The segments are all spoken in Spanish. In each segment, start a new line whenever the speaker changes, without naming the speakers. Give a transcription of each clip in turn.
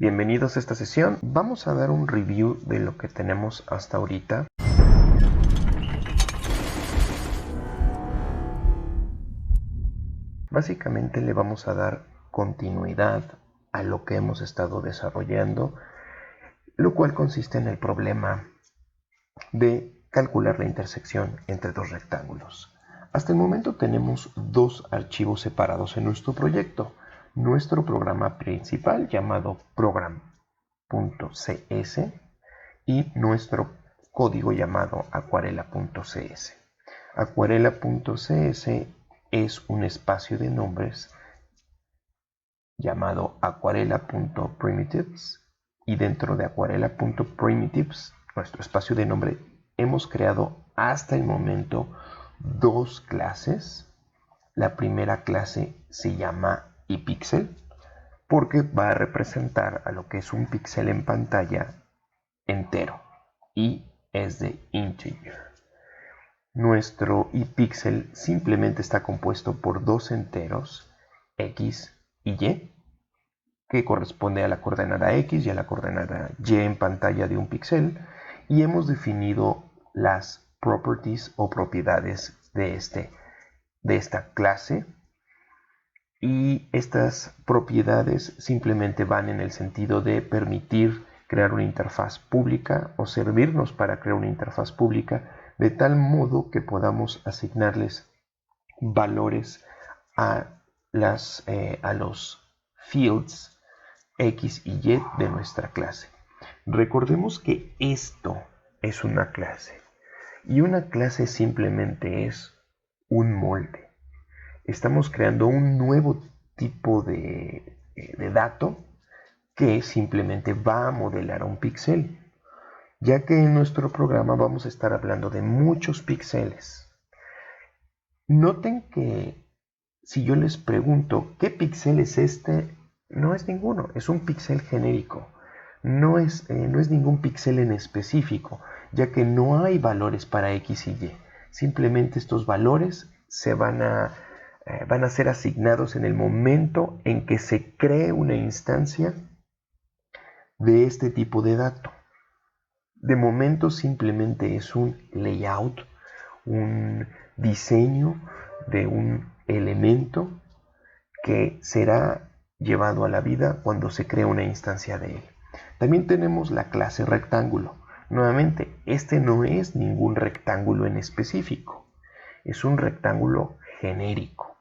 Bienvenidos a esta sesión. Vamos a dar un review de lo que tenemos hasta ahorita. Básicamente le vamos a dar continuidad a lo que hemos estado desarrollando, lo cual consiste en el problema de calcular la intersección entre dos rectángulos. Hasta el momento tenemos dos archivos separados en nuestro proyecto. Nuestro programa principal llamado program.cs y nuestro código llamado acuarela.cs. Acuarela.cs es un espacio de nombres llamado acuarela.primitives y dentro de acuarela.primitives, nuestro espacio de nombre, hemos creado hasta el momento dos clases. La primera clase se llama iPixel porque va a representar a lo que es un píxel en pantalla entero y es de integer. Nuestro iPixel simplemente está compuesto por dos enteros x y y, que corresponde a la coordenada x y a la coordenada y en pantalla de un píxel, y hemos definido las properties o propiedades de esta clase, y estas propiedades simplemente van en el sentido de permitir crear una interfaz pública o servirnos para crear una interfaz pública de tal modo que podamos asignarles valores a los fields x y y de nuestra clase. Recordemos que esto es una clase y una clase simplemente es un molde. Estamos creando un nuevo tipo de dato que simplemente va a modelar un píxel, ya que en nuestro programa vamos a estar hablando de muchos píxeles. Noten que si yo les pregunto ¿qué píxel es este? No es ninguno, es un píxel genérico. No es ningún píxel en específico, ya que no hay valores para x y y. Simplemente estos valores van a ser asignados en el momento en que se cree una instancia de este tipo de dato. De momento simplemente es un layout, un diseño de un elemento que será llevado a la vida cuando se cree una instancia de él. También tenemos la clase rectángulo. Nuevamente, este no es ningún rectángulo en específico, es un rectángulo genérico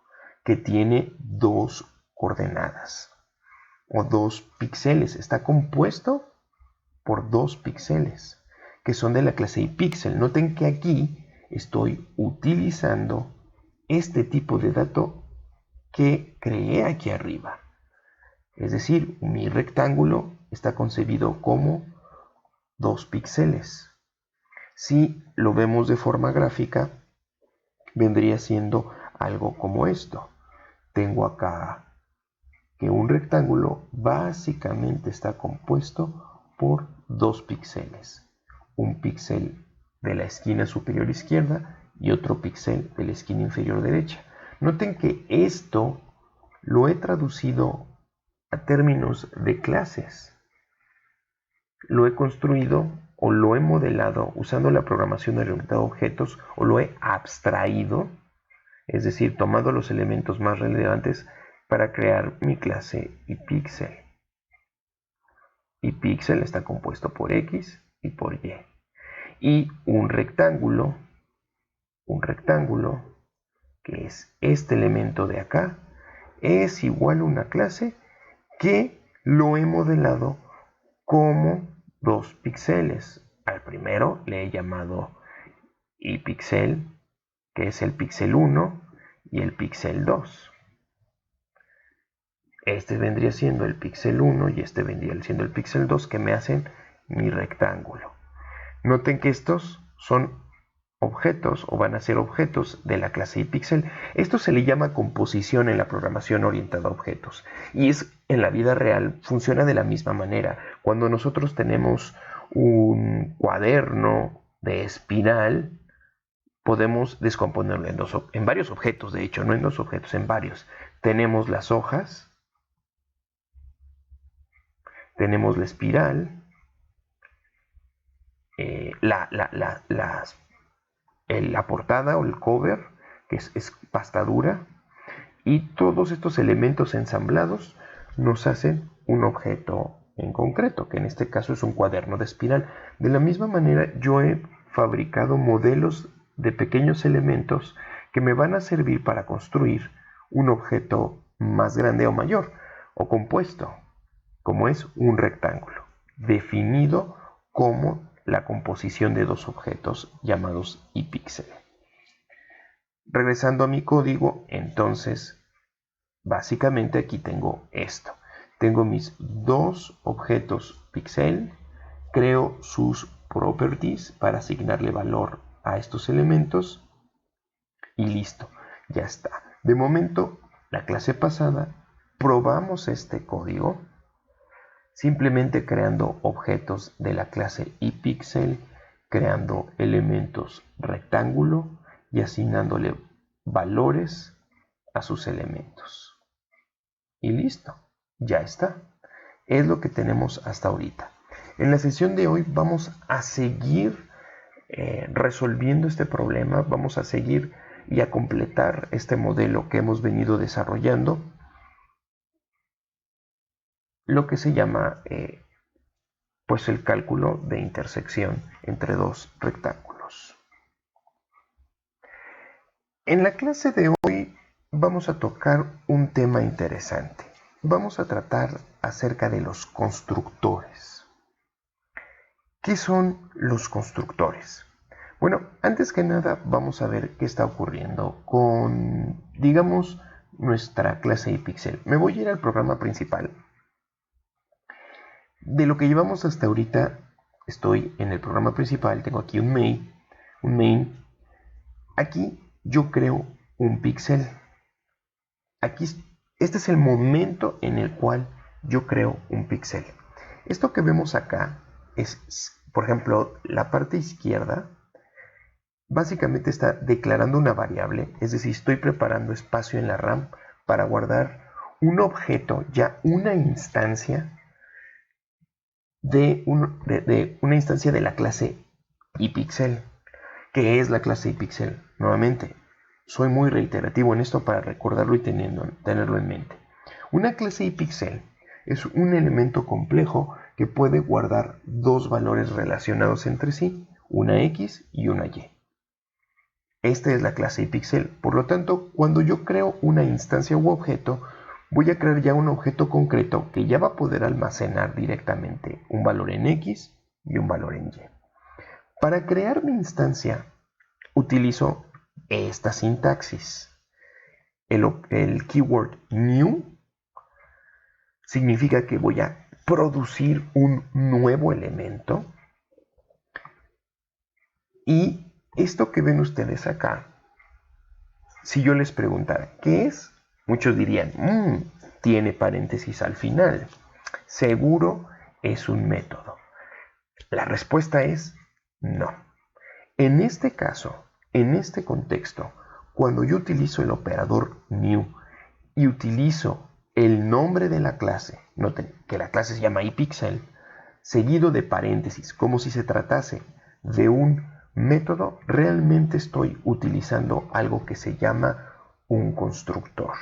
que tiene dos coordenadas o dos píxeles. Está compuesto por dos píxeles que son de la clase iPixel. Noten que aquí estoy utilizando este tipo de dato que creé aquí arriba. Es decir, mi rectángulo está concebido como dos píxeles. Si lo vemos de forma gráfica, vendría siendo algo como esto. Tengo acá que un rectángulo básicamente está compuesto por dos píxeles. Un píxel de la esquina superior izquierda y otro píxel de la esquina inferior derecha. Noten que esto lo he traducido a términos de clases. Lo he construido o lo he modelado usando la programación orientada a objetos, o lo he abstraído, es decir, tomado los elementos más relevantes para crear mi clase iPixel. iPixel está compuesto por x y por y. Y un rectángulo, que es este elemento de acá, es igual a una clase que lo he modelado como dos píxeles. Al primero le he llamado iPixel, que es el píxel 1 y el píxel 2. Este vendría siendo el píxel 1 y este vendría siendo el píxel 2, que me hacen mi rectángulo. Noten que estos son objetos o van a ser objetos de la clase iPixel. Esto se le llama composición en la programación orientada a objetos, y en la vida real funciona de la misma manera. Cuando nosotros tenemos un cuaderno de espiral, podemos descomponerlo en varios objetos. De hecho, no en dos objetos, en varios. Tenemos las hojas, Tenemos la espiral, la portada o el cover, que es pasta dura, y todos estos elementos ensamblados nos hacen un objeto en concreto, que en este caso es un cuaderno de espiral. De la misma manera, yo he fabricado modelos de pequeños elementos que me van a servir para construir un objeto más grande o mayor, o compuesto, como es un rectángulo, definido como la composición de dos objetos llamados iPixel. Regresando a mi código, entonces, básicamente aquí tengo esto. Tengo mis dos objetos pixel, creo sus properties para asignarle valor a estos elementos y listo, ya está. De momento, la clase pasada probamos este código simplemente creando objetos de la clase iPixel, creando elementos rectángulo y asignándole valores a sus elementos. Y listo, ya está. Es lo que tenemos hasta ahorita. En la sesión de hoy vamos a seguir resolviendo este problema, vamos a seguir y a completar este modelo que hemos venido desarrollando, lo que se llama pues el cálculo de intersección entre dos rectángulos. En la clase de hoy vamos a tocar un tema interesante. Vamos a tratar acerca de los constructores. ¿Qué son los constructores? Bueno, antes que nada vamos a ver qué está ocurriendo con, digamos, nuestra clase iPixel. Me voy a ir al programa principal. De lo que llevamos hasta ahorita, estoy en el programa principal, tengo aquí un main. Aquí yo creo un píxel. Aquí, este es el momento en el cual yo creo un píxel. Esto que vemos acá es, por ejemplo, la parte izquierda, básicamente está declarando una variable, es decir, estoy preparando espacio en la RAM para guardar un objeto, ya una instancia de una instancia de la clase iPixel. ¿Qué es la clase iPixel? Nuevamente, soy muy reiterativo en esto para recordarlo y tenerlo en mente. Una clase iPixel es un elemento complejo que puede guardar dos valores relacionados entre sí, una X y una Y. Esta es la clase iPixel. Por lo tanto, cuando yo creo una instancia u objeto, voy a crear ya un objeto concreto que ya va a poder almacenar directamente un valor en X y un valor en Y. Para crear mi instancia, utilizo esta sintaxis. El keyword new significa que voy a producir un nuevo elemento. Y esto que ven ustedes acá, si yo les preguntara, ¿qué es? Muchos dirían, tiene paréntesis al final. Seguro es un método. La respuesta es no. En este caso, en este contexto, cuando yo utilizo el operador new y utilizo el nombre de la clase, noten que la clase se llama iPixel, seguido de paréntesis, como si se tratase de un método, realmente estoy utilizando algo que se llama un constructor.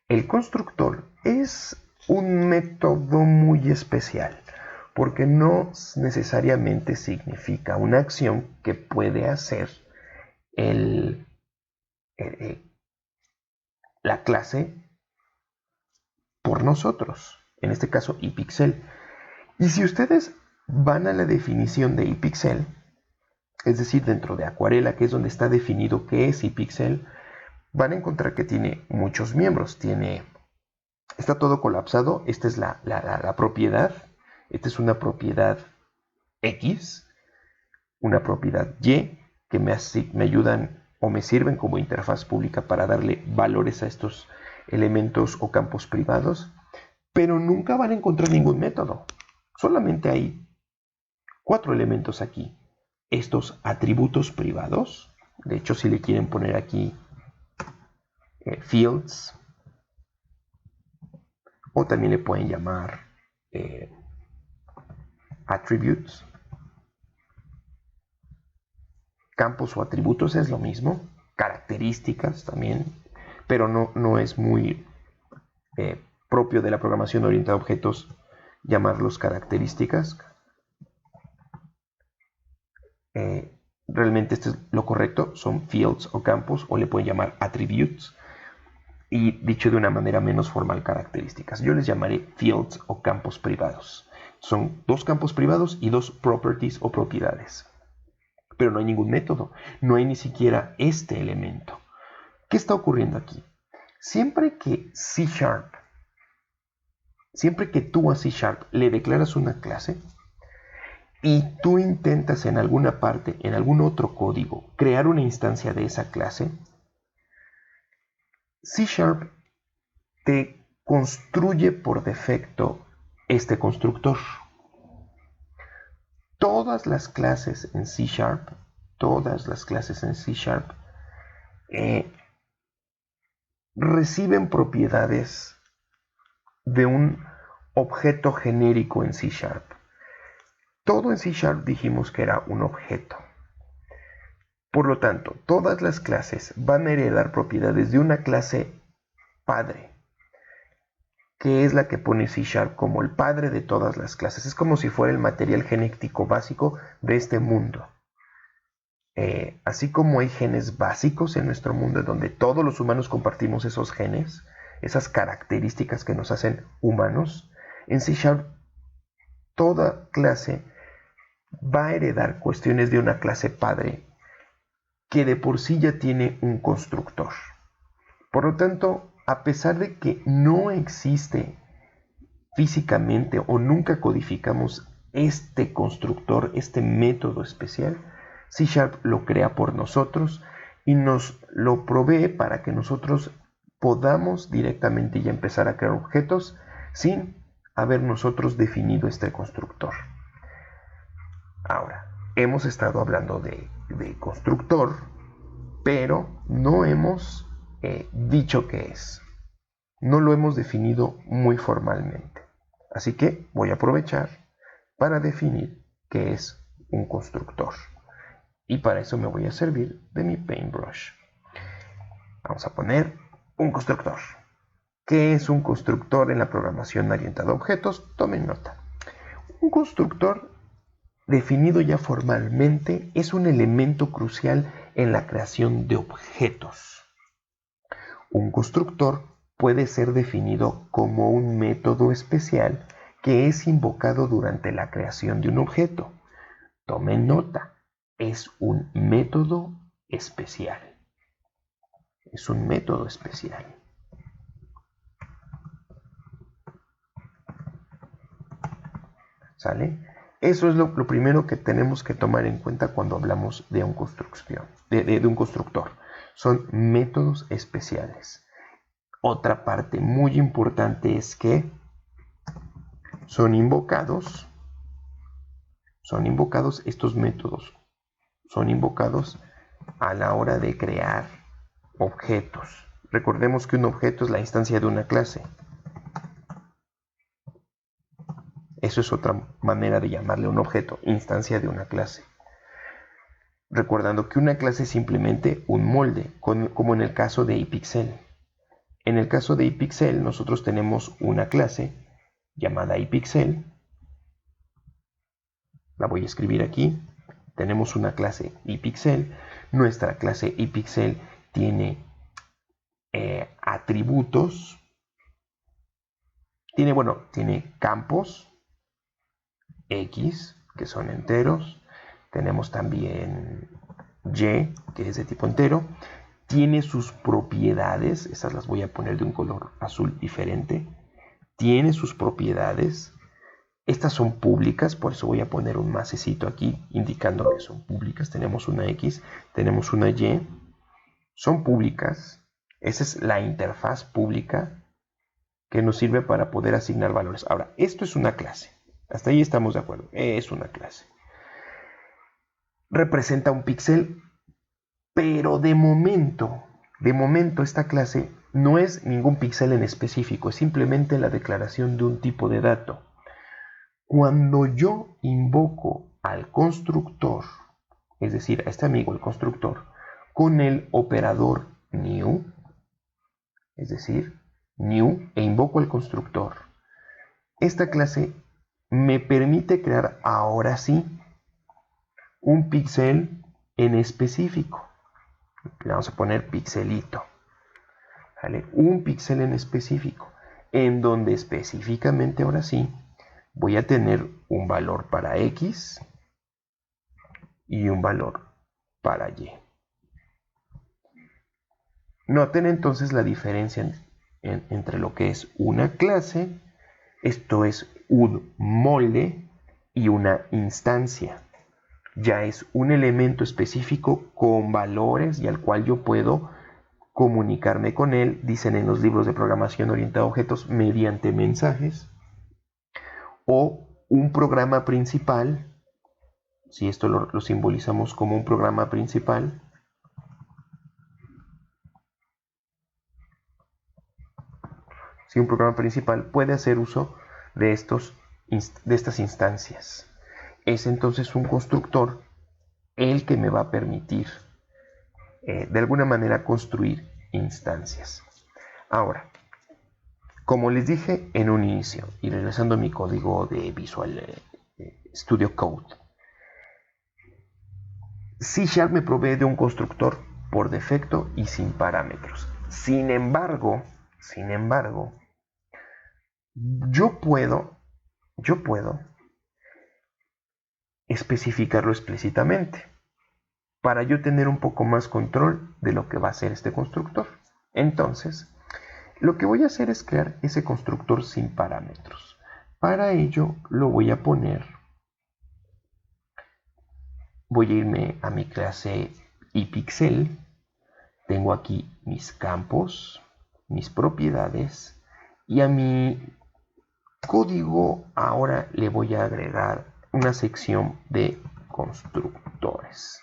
El constructor es un método muy especial porque no necesariamente significa una acción que puede hacer la clase por nosotros, en este caso iPixel. Y si ustedes van a la definición de iPixel, es decir, dentro de Acuarela, que es donde está definido qué es iPixel, van a encontrar que tiene muchos miembros. Está todo colapsado. Esta es la propiedad. Esta es una propiedad X, una propiedad Y, que me ayudan o me sirven como interfaz pública para darle valores a estos elementos o campos privados, pero nunca van a encontrar ningún método. Solamente hay 4 elementos aquí. Estos atributos privados, de hecho si le quieren poner aquí fields, o también le pueden llamar attributes. Campos o atributos es lo mismo, características también, pero no es muy propio de la programación orientada a objetos llamarlos características. Realmente esto es lo correcto, son fields o campos, o le pueden llamar attributes, y dicho de una manera menos formal, características. Yo les llamaré fields o campos privados. Son dos campos privados y dos properties o propiedades. Pero no hay ningún método, no hay ni siquiera este elemento. ¿Qué está ocurriendo aquí? Siempre que tú a C# le declaras una clase y tú intentas en alguna parte, en algún otro código, crear una instancia de esa clase, C# te construye por defecto este constructor. Todas las clases en C#, reciben propiedades de un objeto genérico en C#. Todo en C# dijimos que era un objeto. Por lo tanto, todas las clases van a heredar propiedades de una clase padre, que es la que pone C# como el padre de todas las clases. Es como si fuera el material genético básico de este mundo. Así como hay genes básicos en nuestro mundo, donde todos los humanos compartimos esos genes, esas características que nos hacen humanos, en C# toda clase va a heredar cuestiones de una clase padre que de por sí ya tiene un constructor. Por lo tanto, a pesar de que no existe físicamente o nunca codificamos este constructor, este método especial, C# lo crea por nosotros y nos lo provee para que nosotros podamos directamente ya empezar a crear objetos sin haber nosotros definido este constructor. Ahora, hemos estado hablando de constructor, pero no hemos dicho qué es. No lo hemos definido muy formalmente. Así que voy a aprovechar para definir qué es un constructor. Y para eso me voy a servir de mi paintbrush. Vamos a poner un constructor. ¿Qué es un constructor en la programación orientada a objetos? Tomen nota. Un constructor definido ya formalmente es un elemento crucial en la creación de objetos. Un constructor puede ser definido como un método especial que es invocado durante la creación de un objeto. Tomen nota, es un método especial. Es un método especial. ¿Sale? Eso es lo primero que tenemos que tomar en cuenta cuando hablamos de un constructor. Son métodos especiales. Otra parte muy importante es que son invocados estos métodos. Son invocados a la hora de crear objetos. Recordemos que un objeto es la instancia de una clase. Eso es otra manera de llamarle un objeto, instancia de una clase. Recordando que una clase es simplemente un molde, como en el caso de iPixel. En el caso de iPixel, nosotros tenemos una clase llamada iPixel. La voy a escribir aquí. Tenemos una clase iPixel. Nuestra clase iPixel tiene atributos. Tiene campos X, que son enteros. Tenemos también Y, que es de tipo entero. Tiene sus propiedades, esas las voy a poner de un color azul diferente. Tiene sus propiedades. Estas son públicas, por eso voy a poner un masecito aquí indicando que son públicas. Tenemos una X, tenemos una Y. Son públicas. Esa es la interfaz pública que nos sirve para poder asignar valores. Ahora, esto es una clase. Hasta ahí estamos de acuerdo. Es una clase. Representa un píxel, pero de momento esta clase no es ningún píxel en específico, es simplemente la declaración de un tipo de dato. Cuando yo invoco al constructor, es decir, a este amigo, el constructor, con el operador new, es decir, new, e invoco al constructor, esta clase me permite crear ahora sí un píxel en específico. Le vamos a poner pixelito, ¿vale? Un píxel en específico, en donde específicamente ahora sí voy a tener un valor para X y un valor para Y. Noten entonces la diferencia entre lo que es una clase, esto es un molde, y una instancia. Ya es un elemento específico con valores y al cual yo puedo comunicarme con él, dicen en los libros de programación orientada a objetos, mediante mensajes, o un programa principal, si esto lo simbolizamos como un programa principal, si un programa principal puede hacer uso de estas instancias. Es entonces un constructor el que me va a permitir de alguna manera construir instancias. Ahora, como les dije en un inicio, y regresando a mi código de Visual Studio Code, C# me provee de un constructor por defecto y sin parámetros. Sin embargo, yo puedo especificarlo explícitamente para yo tener un poco más control de lo que va a hacer este constructor. Entonces, lo que voy a hacer es crear ese constructor sin parámetros. Para ello lo voy a poner, voy a irme a mi clase iPixel, tengo aquí mis campos, mis propiedades, y a mi código ahora le voy a agregar una sección de constructores.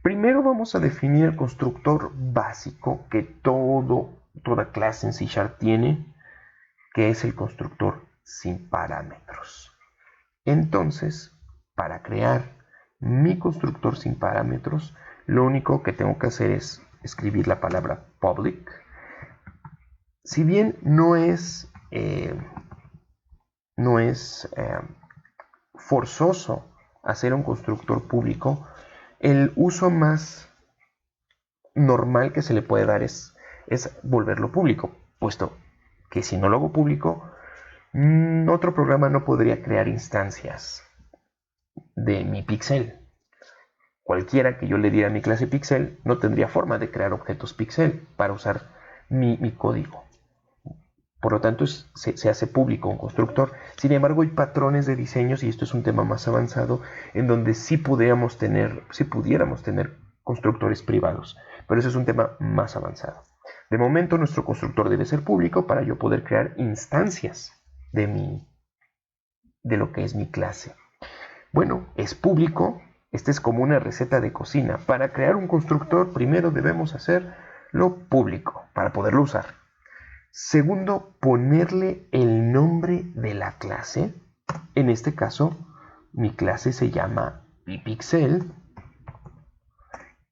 Primero vamos a definir el constructor básico que toda clase en C# tiene, que es el constructor sin parámetros. Entonces, para crear mi constructor sin parámetros, lo único que tengo que hacer es escribir la palabra public. Si bien no es forzoso hacer un constructor público, el uso más normal que se le puede dar es volverlo público, puesto que si no lo hago público, otro programa no podría crear instancias de mi pixel. Cualquiera que yo le diera a mi clase pixel no tendría forma de crear objetos pixel para usar mi código. Por lo tanto, se hace público un constructor. Sin embargo, hay patrones de diseños, y esto es un tema más avanzado, en donde sí pudiéramos tener constructores privados. Pero eso es un tema más avanzado. De momento, nuestro constructor debe ser público para yo poder crear instancias de lo que es mi clase. Bueno, es público. Esta es como una receta de cocina. Para crear un constructor, primero debemos hacerlo público para poderlo usar. Segundo, ponerle el nombre de la clase. En este caso, mi clase se llama iPixel.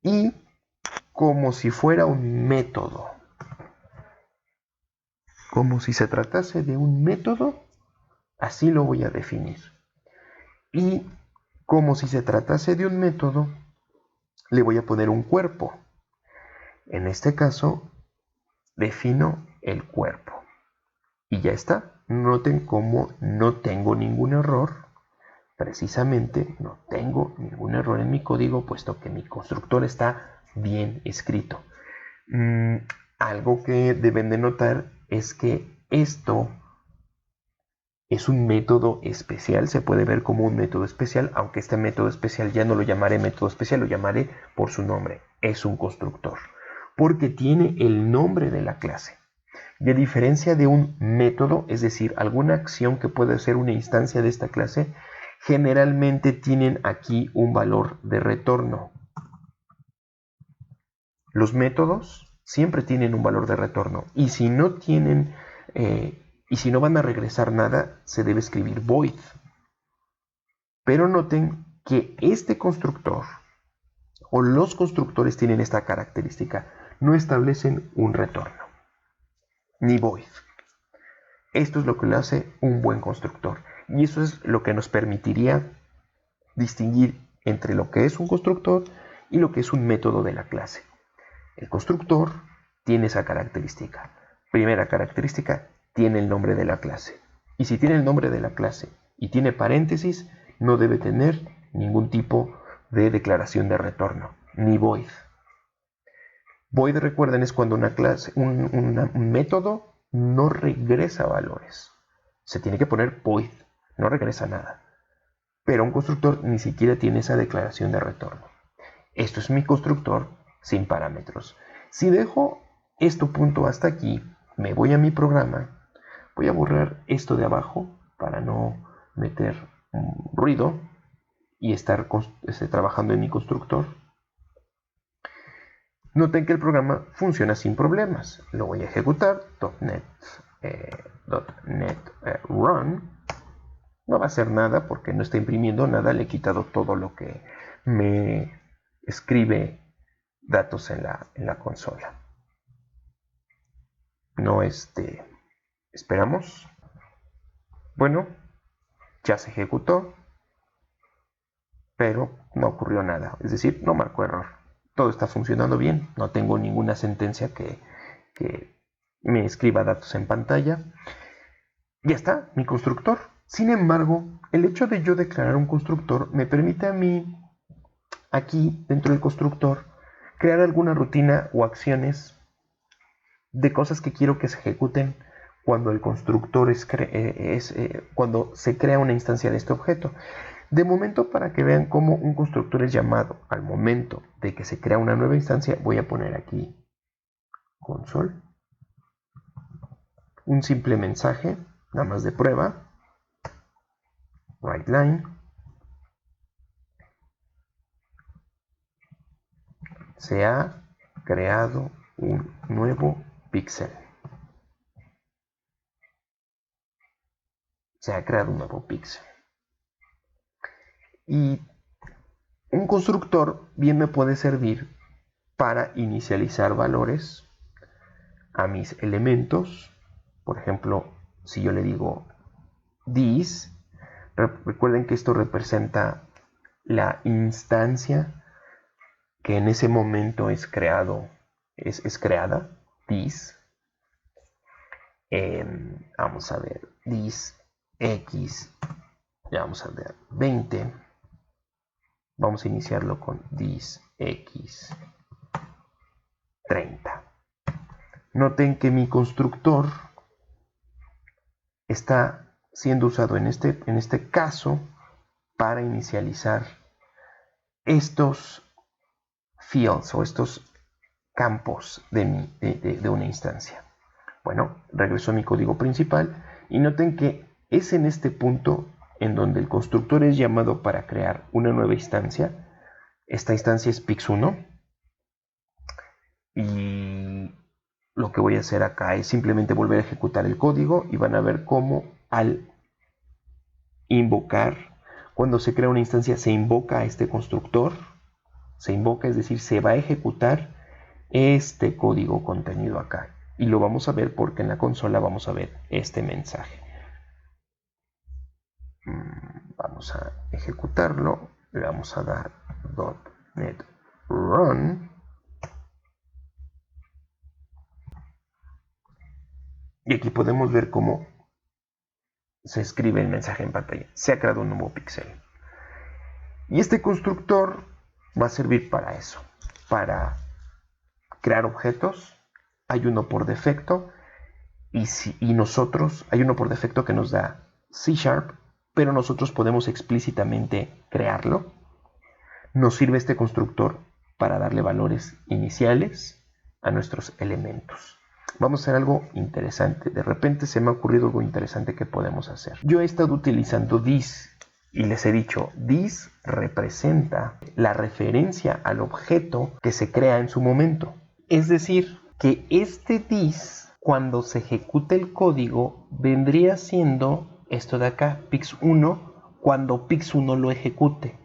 Y como si fuera un método, como si se tratase de un método, así lo voy a definir. Y como si se tratase de un método, le voy a poner un cuerpo. En este caso, defino el cuerpo. Y ya está. Noten cómo no tengo ningún error. Precisamente no tengo ningún error en mi código, puesto que mi constructor está bien escrito. Algo que deben de notar es que esto es un método especial, se puede ver como un método especial, aunque este método especial ya no lo llamaré método especial, lo llamaré por su nombre. Es un constructor, porque tiene el nombre de la clase. Y a diferencia de un método, es decir, alguna acción que puede ser una instancia de esta clase, generalmente tienen aquí un valor de retorno. Los métodos siempre tienen un valor de retorno, y si no tienen Y si no van a regresar nada, se debe escribir void. Pero noten que este constructor o los constructores tienen esta característica. No establecen un retorno, ni void. Esto es lo que lo hace un buen constructor. Y eso es lo que nos permitiría distinguir entre lo que es un constructor y lo que es un método de la clase. El constructor tiene esa característica. Primera característica, tiene el nombre de la clase. Y si tiene el nombre de la clase y tiene paréntesis, no debe tener ningún tipo de declaración de retorno, ni void. Void, recuerden, es cuando una clase, un método no regresa valores. Se tiene que poner void, no regresa nada. Pero un constructor ni siquiera tiene esa declaración de retorno. Esto es mi constructor sin parámetros. Si dejo esto punto hasta aquí, me voy a mi programa, voy a borrar esto de abajo para no meter ruido y estar trabajando en mi constructor. Noten que el programa funciona sin problemas. Lo voy a ejecutar, .NET Run. No va a hacer nada porque no está imprimiendo nada, le he quitado todo lo que me escribe datos en la consola. No esperamos. Bueno, ya se ejecutó, pero no ocurrió nada, es decir, no marcó error. Todo está funcionando bien, no tengo ninguna sentencia que me escriba datos en pantalla. Ya está, mi constructor. Sin embargo, el hecho de yo declarar un constructor me permite a mí, aquí dentro del constructor, crear alguna rutina o acciones de cosas que quiero que se ejecuten cuando el constructor cuando se crea una instancia de este objeto. De momento, para que vean cómo un constructor es llamado al momento de que se crea una nueva instancia, voy a poner aquí console, un simple mensaje, nada más de prueba, writeLine, se ha creado un nuevo píxel. Se ha creado un nuevo píxel. Y un constructor bien me puede servir para inicializar valores a mis elementos. Por ejemplo, si yo le digo this, recuerden que esto representa la instancia que en ese momento es creada, this. Vamos a ver, this x, ya vamos a ver, 20. Vamos a iniciarlo con this x 30. Noten que mi constructor está siendo usado en este caso para inicializar estos fields o estos campos de una instancia. Bueno, regreso a mi código principal y noten que es en este punto en donde el constructor es llamado para crear una nueva instancia. Esta instancia es pix1 y lo que voy a hacer acá es simplemente volver a ejecutar el código y van a ver cómo al invocar, cuando se crea una instancia, se invoca a este constructor. Se invoca, es decir, se va a ejecutar este código contenido acá. Y lo vamos a ver porque en la consola vamos a ver este mensaje. Vamos a ejecutarlo. Le vamos a dar .NET Run. Y aquí podemos ver cómo se escribe el mensaje en pantalla. Se ha creado un nuevo píxel. Y este constructor va a servir para eso. Para crear objetos. Hay uno por defecto. Y nosotros, hay uno por defecto que nos da C#, pero nosotros podemos explícitamente crearlo. Nos sirve este constructor para darle valores iniciales a nuestros elementos. Vamos a hacer algo interesante. De repente se me ha ocurrido algo interesante que podemos hacer. Yo he estado utilizando this y les he dicho, this representa la referencia al objeto que se crea en su momento. Es decir, que este this cuando se ejecute el código, vendría siendo esto de acá, pix1, cuando pix1 lo ejecute.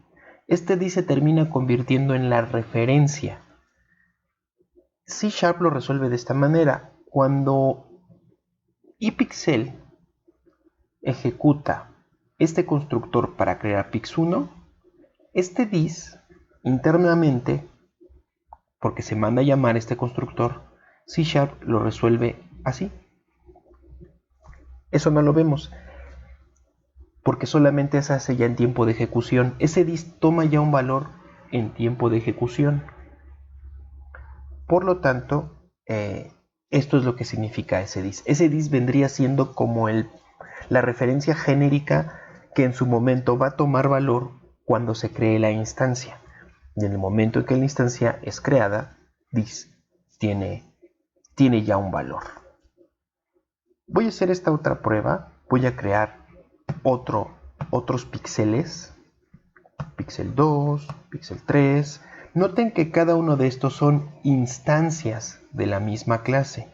Este dis se termina convirtiendo en la referencia. C# lo resuelve de esta manera. Cuando ipixel ejecuta este constructor para crear pix1, este dis internamente, porque se manda a llamar este constructor, C# lo resuelve así. Eso no lo vemos, porque solamente se hace ya en tiempo de ejecución. Ese dis toma ya un valor en tiempo de ejecución. Por lo tanto, esto es lo que significa ese dis. Ese dis vendría siendo como la referencia genérica que en su momento va a tomar valor cuando se cree la instancia. Y en el momento en que la instancia es creada, dis tiene ya un valor. Voy a hacer esta otra prueba. Voy a crear otros píxeles. Píxel 2, píxel 3. Noten que cada uno de estos son instancias de la misma clase.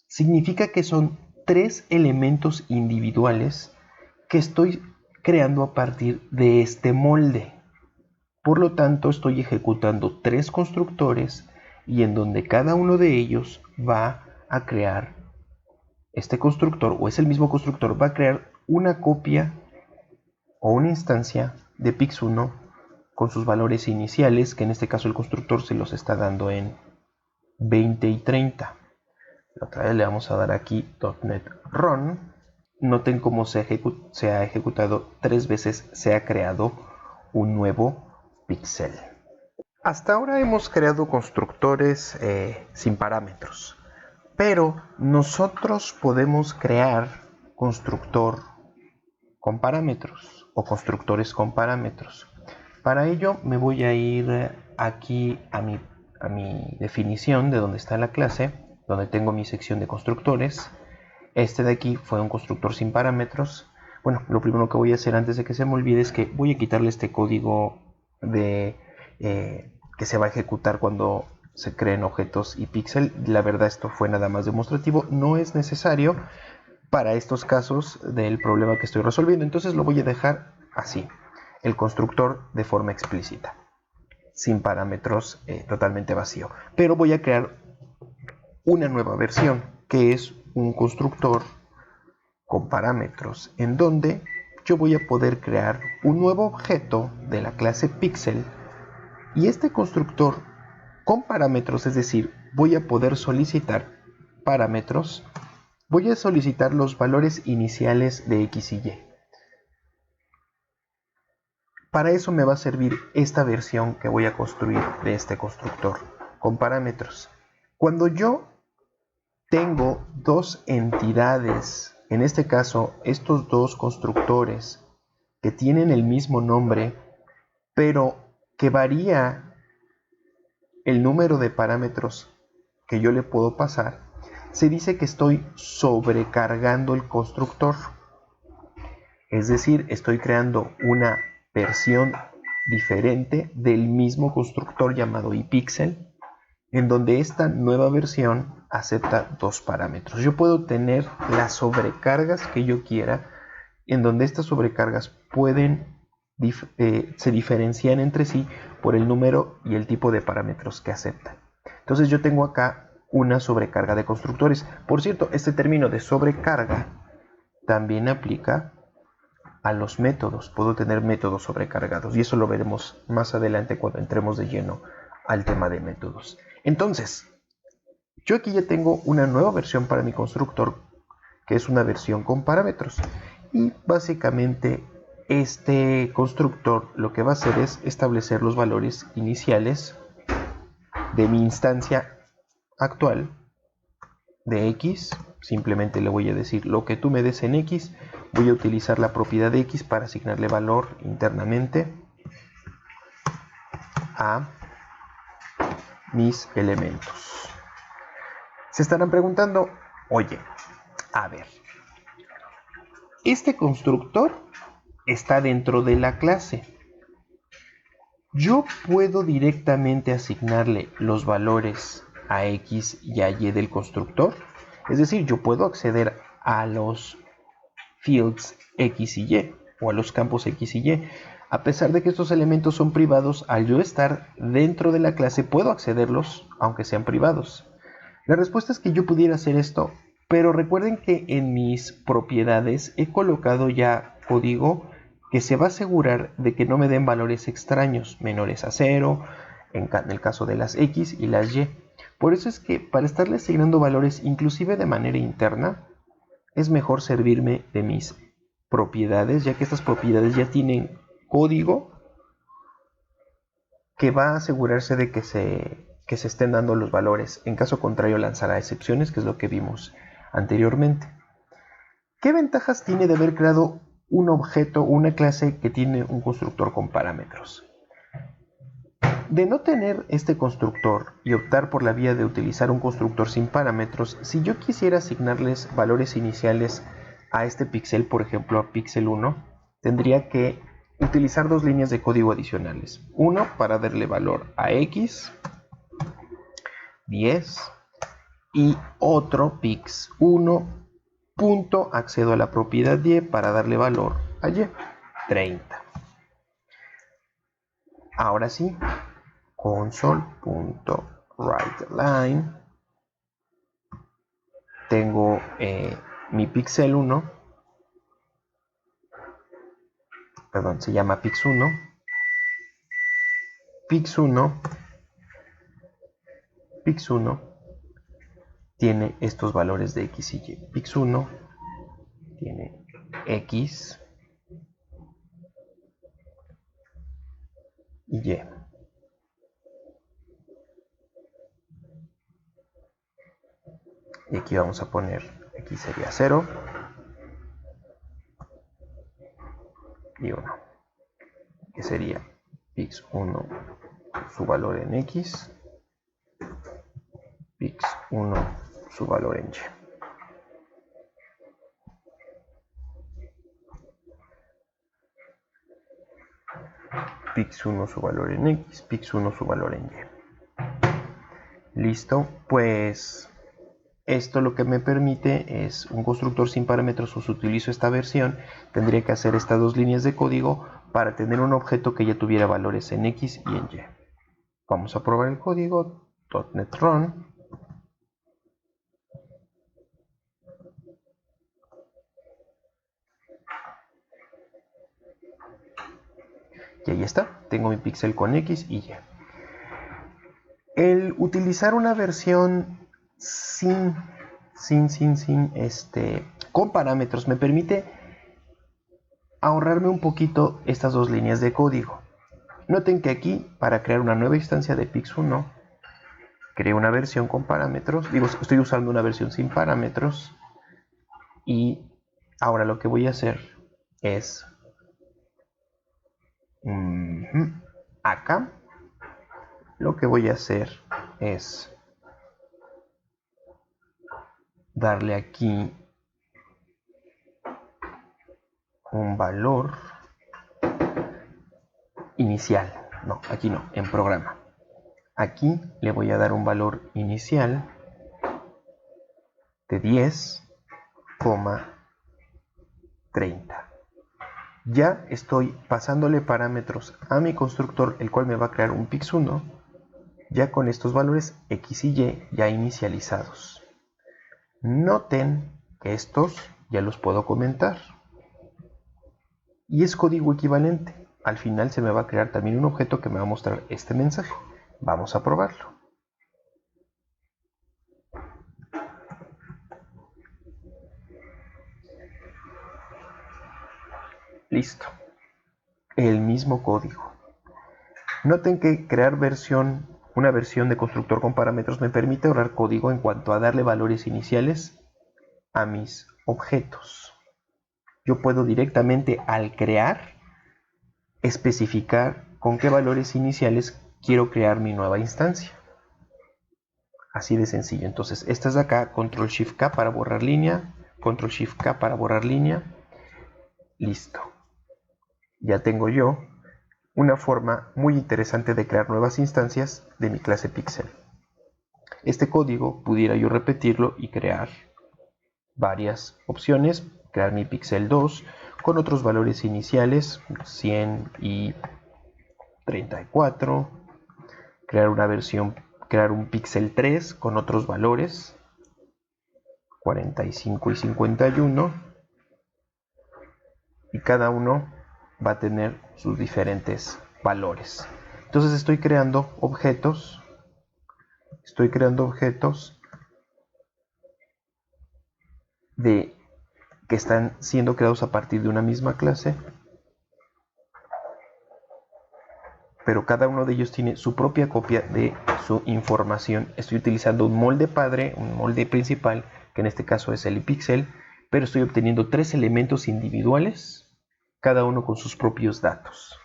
Significa que son 3 elementos individuales que estoy creando a partir de este molde. Por lo tanto, estoy ejecutando 3 constructores y en donde cada uno de ellos va a crear este constructor, o es el mismo constructor, va a crear una copia o una instancia de pix1 con sus valores iniciales, que en este caso el constructor se los está dando en 20 y 30. Otra vez le vamos a dar aquí .NET Run. Noten cómo se ha ejecutado 3 veces, se ha creado un nuevo píxel. Hasta ahora hemos creado constructores sin parámetros, pero nosotros podemos crear constructor con parámetros o constructores con parámetros. Para ello me voy a ir aquí a mi definición de donde está la clase, donde tengo mi sección de constructores. Este de aquí fue un constructor sin parámetros. Bueno, lo primero que voy a hacer antes de que se me olvide es que voy a quitarle este código de que se va a ejecutar cuando se creen objetos y píxel. La verdad, esto fue nada más demostrativo, no es necesario para estos casos del problema que estoy resolviendo, entonces lo voy a dejar así, el constructor de forma explícita, sin parámetros, totalmente vacío. Pero voy a crear una nueva versión, que es un constructor con parámetros, en donde yo voy a poder crear un nuevo objeto de la clase pixel, y este constructor con parámetros, es decir, voy a poder solicitar parámetros, voy a solicitar los valores iniciales de X y Y. Para eso me va a servir esta versión que voy a construir de este constructor con parámetros. Cuando yo tengo dos entidades, en este caso estos dos constructores que tienen el mismo nombre, pero que varía el número de parámetros que yo le puedo pasar, se dice que estoy sobrecargando el constructor. Es decir, estoy creando una versión diferente del mismo constructor llamado iPixel, en donde esta nueva versión acepta dos parámetros. Yo puedo tener las sobrecargas que yo quiera, en donde estas sobrecargas se diferencian entre sí por el número y el tipo de parámetros que aceptan. Entonces yo tengo acá una sobrecarga de constructores. Por cierto, este término de sobrecarga también aplica a los métodos. Puedo tener métodos sobrecargados y eso lo veremos más adelante cuando entremos de lleno al tema de métodos. Entonces, yo aquí ya tengo una nueva versión para mi constructor, que es una versión con parámetros, y básicamente este constructor lo que va a hacer es establecer los valores iniciales de mi instancia actual de X. Simplemente le voy a decir lo que tú me des en X. Voy a utilizar la propiedad de X para asignarle valor internamente a mis elementos. Se estarán preguntando, oye, a ver, este constructor está dentro de la clase. Yo puedo directamente asignarle los valores a X y a Y del constructor. Es decir, yo puedo acceder a los fields X y Y o a los campos X y Y. A pesar de que estos elementos son privados, al yo estar dentro de la clase puedo accederlos aunque sean privados. La respuesta es que yo pudiera hacer esto, pero recuerden que en mis propiedades he colocado ya código que se va a asegurar de que no me den valores extraños, menores a 0, en el caso de las X y las Y. Por eso es que para estarle asignando valores inclusive de manera interna, es mejor servirme de mis propiedades, ya que estas propiedades ya tienen código que va a asegurarse de que se estén dando los valores. En caso contrario, lanzará excepciones, que es lo que vimos anteriormente. ¿Qué ventajas tiene de haber creado un objeto, una clase que tiene un constructor con parámetros? De no tener este constructor y optar por la vía de utilizar un constructor sin parámetros, si yo quisiera asignarles valores iniciales a este píxel, por ejemplo a píxel 1, tendría que utilizar dos líneas de código adicionales. Uno para darle valor a X, 10, y otro pix1 punto accedo a la propiedad Y para darle valor a Y, 30. Ahora sí, console.writeLine, tengo mi píxel 1, perdón, se llama pix1, pix1 tiene estos valores de X y Y. Pix1 tiene X y Y. Y aquí vamos a poner, aquí sería 0 y 1, que sería pix1 su valor en X, pix1 su valor en Y. Pix1 su valor en X, pix1 su valor en Y. Listo, pues esto lo que me permite es un constructor sin parámetros. O si utilizo esta versión, tendría que hacer estas dos líneas de código para tener un objeto que ya tuviera valores en X y en Y. Vamos a probar el código. .NET Run. Y ahí está, tengo mi píxel con X y Y. El utilizar una versión con parámetros me permite ahorrarme un poquito estas dos líneas de código. Noten que aquí, para crear una nueva instancia de pix1, creo una versión con parámetros. Digo, estoy usando una versión sin parámetros. Y ahora lo que voy a hacer es acá lo que voy a hacer es darle aquí un valor inicial. No, aquí no, en programa. Aquí le voy a dar un valor inicial de 10,30. Ya estoy pasándole parámetros a mi constructor, el cual me va a crear un pix1, ya con estos valores X y Y ya inicializados. Noten que estos ya los puedo comentar. Y es código equivalente. Al final se me va a crear también un objeto que me va a mostrar este mensaje. Vamos a probarlo. Listo. El mismo código. Noten que crear una versión de constructor con parámetros me permite ahorrar código en cuanto a darle valores iniciales a mis objetos. Yo puedo directamente al crear especificar con qué valores iniciales quiero crear mi nueva instancia. Así de sencillo. Entonces, estas de acá, Control Shift K para borrar línea, Control Shift K para borrar línea. Listo. Ya tengo yo una forma muy interesante de crear nuevas instancias de mi clase Pixel. Este código pudiera yo repetirlo y crear varias opciones. Crear mi píxel 2 con otros valores iniciales, 100 y 34. Crear un píxel 3 con otros valores, 45 y 51. Y cada uno va a tener sus diferentes valores. Entonces estoy creando objetos. Que están siendo creados a partir de una misma clase, pero cada uno de ellos tiene su propia copia de su información. Estoy utilizando un molde padre, un molde principal, que en este caso es el píxel, pero estoy obteniendo 3 elementos individuales, cada uno con sus propios datos.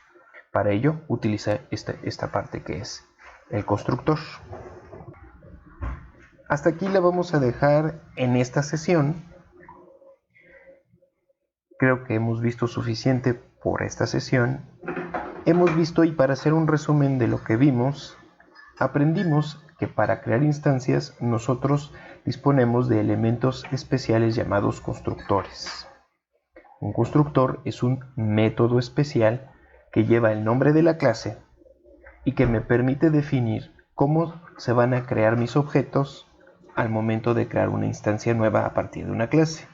Para ello utiliza esta parte que es el constructor. Hasta aquí la vamos a dejar en esta sesión. Creo que hemos visto suficiente por esta sesión. Hemos visto, y para hacer un resumen de lo que vimos, aprendimos que para crear instancias nosotros disponemos de elementos especiales llamados constructores. Un constructor es un método especial que lleva el nombre de la clase y que me permite definir cómo se van a crear mis objetos al momento de crear una instancia nueva a partir de una clase.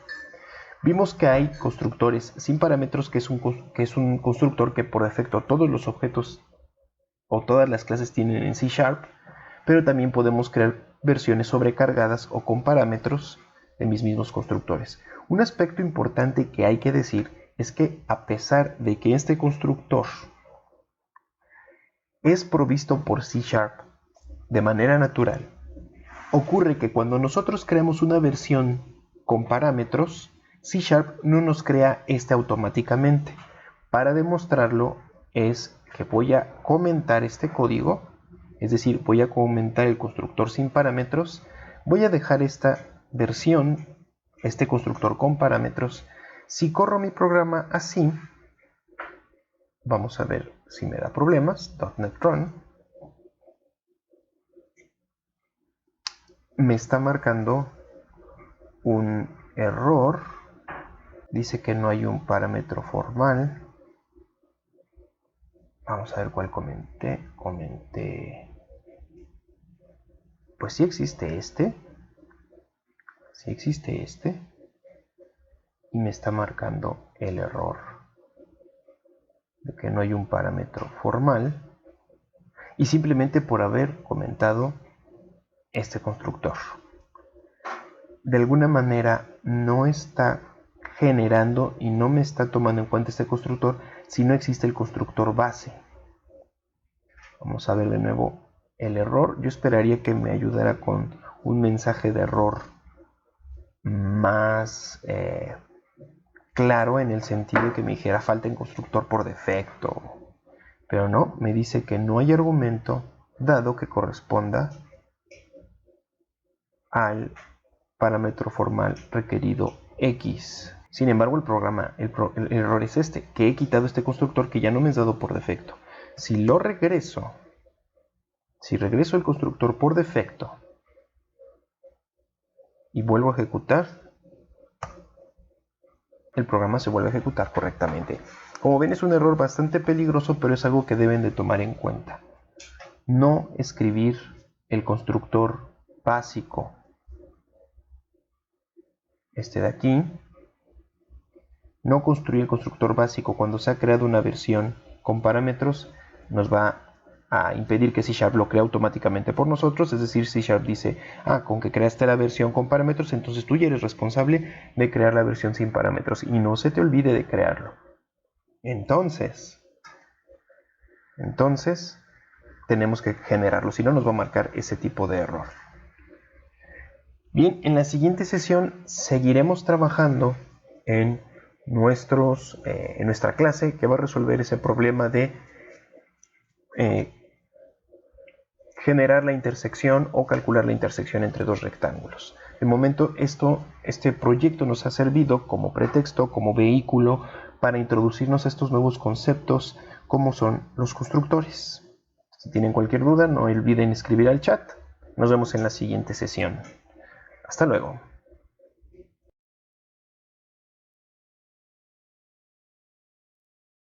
Vimos que hay constructores sin parámetros, que es un constructor que por defecto todos los objetos o todas las clases tienen en C#, pero también podemos crear versiones sobrecargadas o con parámetros de mis mismos constructores. Un aspecto importante que hay que decir es que a pesar de que este constructor es provisto por C# de manera natural, ocurre que cuando nosotros creamos una versión con parámetros, C# no nos crea automáticamente. Para demostrarlo es que voy a comentar este código, es decir, voy a comentar el constructor sin parámetros, voy a dejar esta versión, este constructor con parámetros. Si corro mi programa así, vamos a ver si me da problemas. .NET Run me está marcando un error. Dice que no hay un parámetro formal. Vamos a ver cuál comenté. Pues sí existe este. Y me está marcando el error de que no hay un parámetro formal. Y simplemente por haber comentado este constructor. De alguna manera no está generando y no me está tomando en cuenta este constructor si no existe el constructor base. Vamos a ver de nuevo el error. Yo esperaría que me ayudara con un mensaje de error más claro, en el sentido de que me dijera falta en constructor por defecto, pero no, me dice que no hay argumento dado que corresponda al parámetro formal requerido X. Sin embargo, el error es este, que he quitado este constructor que ya no me es dado por defecto. Si regreso el constructor por defecto y vuelvo a ejecutar, el programa se vuelve a ejecutar correctamente. Como ven, es un error bastante peligroso, pero es algo que deben de tomar en cuenta. No escribir el constructor básico, este de aquí. No construir el constructor básico cuando se ha creado una versión con parámetros nos va a impedir que C# lo cree automáticamente por nosotros. Es decir, C# dice, con que creaste la versión con parámetros, entonces tú ya eres responsable de crear la versión sin parámetros y no se te olvide de crearlo. Entonces tenemos que generarlo, si no nos va a marcar ese tipo de error. Bien, en la siguiente sesión seguiremos trabajando en nuestra clase que va a resolver ese problema de generar la intersección o calcular la intersección entre dos rectángulos. De momento este proyecto nos ha servido como pretexto, como vehículo para introducirnos a estos nuevos conceptos como son los constructores. Si tienen cualquier duda, no olviden escribir al chat. Nos vemos en la siguiente sesión. Hasta luego.